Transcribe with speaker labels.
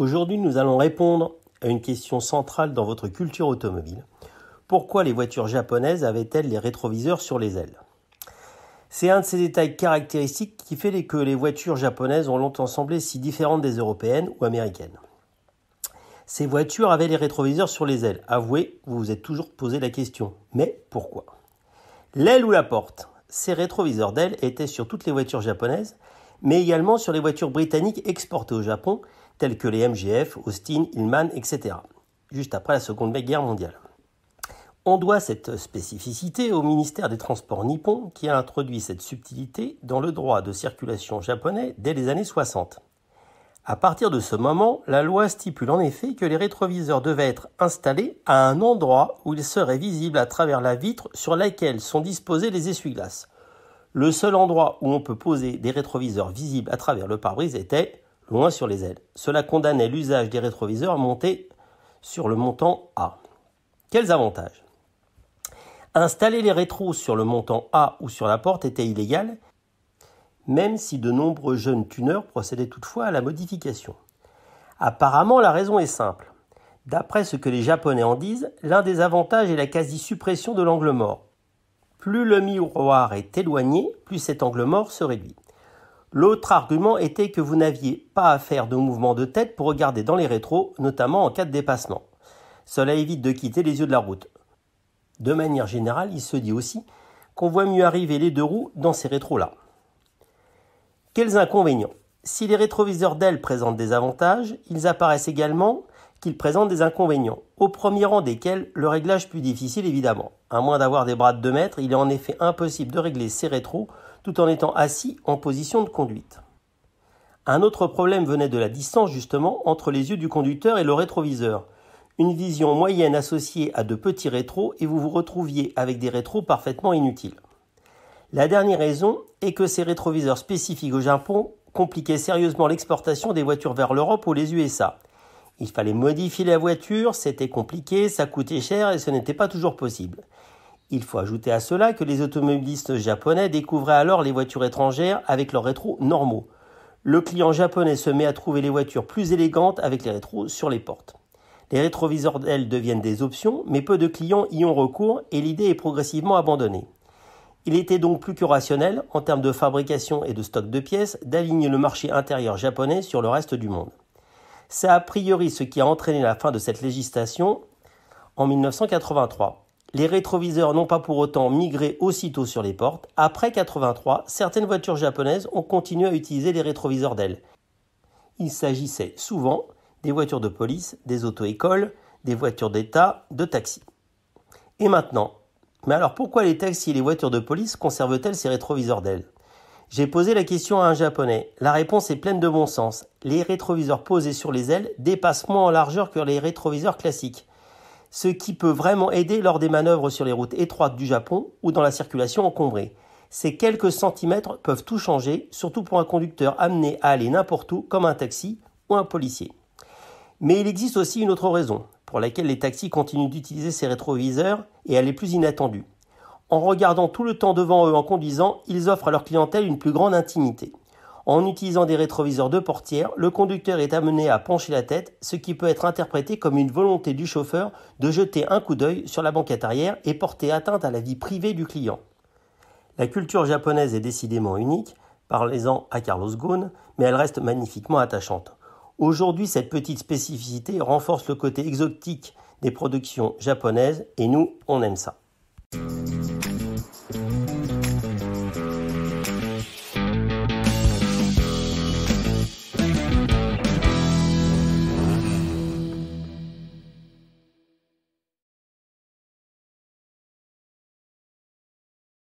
Speaker 1: Aujourd'hui, nous allons répondre à une question centrale dans votre culture automobile. Pourquoi les voitures japonaises avaient-elles les rétroviseurs sur les ailes ? C'est un de ces détails caractéristiques qui fait que les voitures japonaises ont longtemps semblé si différentes des européennes ou américaines. Ces voitures avaient les rétroviseurs sur les ailes. Avouez, vous vous êtes toujours posé la question. Mais pourquoi ? L'aile ou la porte ? Ces rétroviseurs d'aile étaient sur toutes les voitures japonaises, mais également sur les voitures britanniques exportées au Japon, telles que les MGF, Austin, Hillman, etc., juste après la Seconde Guerre mondiale. On doit cette spécificité au ministère des Transports nippon qui a introduit cette subtilité dans le droit de circulation japonais dès les années 60. À partir de ce moment, la loi stipule en effet que les rétroviseurs devaient être installés à un endroit où ils seraient visibles à travers la vitre sur laquelle sont disposés les essuie-glaces. Le seul endroit où on peut poser des rétroviseurs visibles à travers le pare-brise était loin sur les ailes. Cela condamnait l'usage des rétroviseurs montés sur le montant A. Quels avantages ? Installer les rétros sur le montant A ou sur la porte était illégal, même si de nombreux jeunes tuneurs procédaient toutefois à la modification. Apparemment, la raison est simple. D'après ce que les Japonais en disent, l'un des avantages est la quasi-suppression de l'angle mort. Plus le miroir est éloigné, plus cet angle mort se réduit. L'autre argument était que vous n'aviez pas à faire de mouvement de tête pour regarder dans les rétros, notamment en cas de dépassement. Cela évite de quitter les yeux de la route. De manière générale, il se dit aussi qu'on voit mieux arriver les deux roues dans ces rétros-là. Quels inconvénients ? Si les rétroviseurs d'aile présentent des avantages, ils apparaissent également qu'ils présentent des inconvénients, au premier rang desquels le réglage plus difficile évidemment. À moins d'avoir des bras de 2 mètres, il est en effet impossible de régler ces rétros tout en étant assis en position de conduite. Un autre problème venait de la distance justement entre les yeux du conducteur et le rétroviseur. Une vision moyenne associée à de petits rétros et vous vous retrouviez avec des rétros parfaitement inutiles. La dernière raison est que ces rétroviseurs spécifiques au Japon compliquaient sérieusement l'exportation des voitures vers l'Europe ou les USA. Il fallait modifier la voiture, c'était compliqué, ça coûtait cher et ce n'était pas toujours possible. Il faut ajouter à cela que les automobilistes japonais découvraient alors les voitures étrangères avec leurs rétros normaux. Le client japonais se met à trouver les voitures plus élégantes avec les rétros sur les portes. Les rétroviseurs d'aile deviennent des options, mais peu de clients y ont recours et l'idée est progressivement abandonnée. Il était donc plus que rationnel, en termes de fabrication et de stock de pièces, d'aligner le marché intérieur japonais sur le reste du monde. C'est a priori ce qui a entraîné la fin de cette législation en 1983. Les rétroviseurs n'ont pas pour autant migré aussitôt sur les portes. Après 1983, certaines voitures japonaises ont continué à utiliser les rétroviseurs d'aile. Il s'agissait souvent des voitures de police, des auto-écoles, des voitures d'État, de taxis. Et maintenant ? Mais alors pourquoi les taxis et les voitures de police conservent-elles ces rétroviseurs d'aile ? J'ai posé la question à un japonais. La réponse est pleine de bon sens. Les rétroviseurs posés sur les ailes dépassent moins en largeur que les rétroviseurs classiques, ce qui peut vraiment aider lors des manœuvres sur les routes étroites du Japon ou dans la circulation encombrée. Ces quelques centimètres peuvent tout changer, surtout pour un conducteur amené à aller n'importe où comme un taxi ou un policier. Mais il existe aussi une autre raison pour laquelle les taxis continuent d'utiliser ces rétroviseurs et elle est plus inattendue. En regardant tout le temps devant eux en conduisant, ils offrent à leur clientèle une plus grande intimité. En utilisant des rétroviseurs de portière, le conducteur est amené à pencher la tête, ce qui peut être interprété comme une volonté du chauffeur de jeter un coup d'œil sur la banquette arrière et porter atteinte à la vie privée du client. La culture japonaise est décidément unique, parlez-en à Carlos Ghosn, mais elle reste magnifiquement attachante. Aujourd'hui, cette petite spécificité renforce le côté exotique des productions japonaises et nous, on aime ça.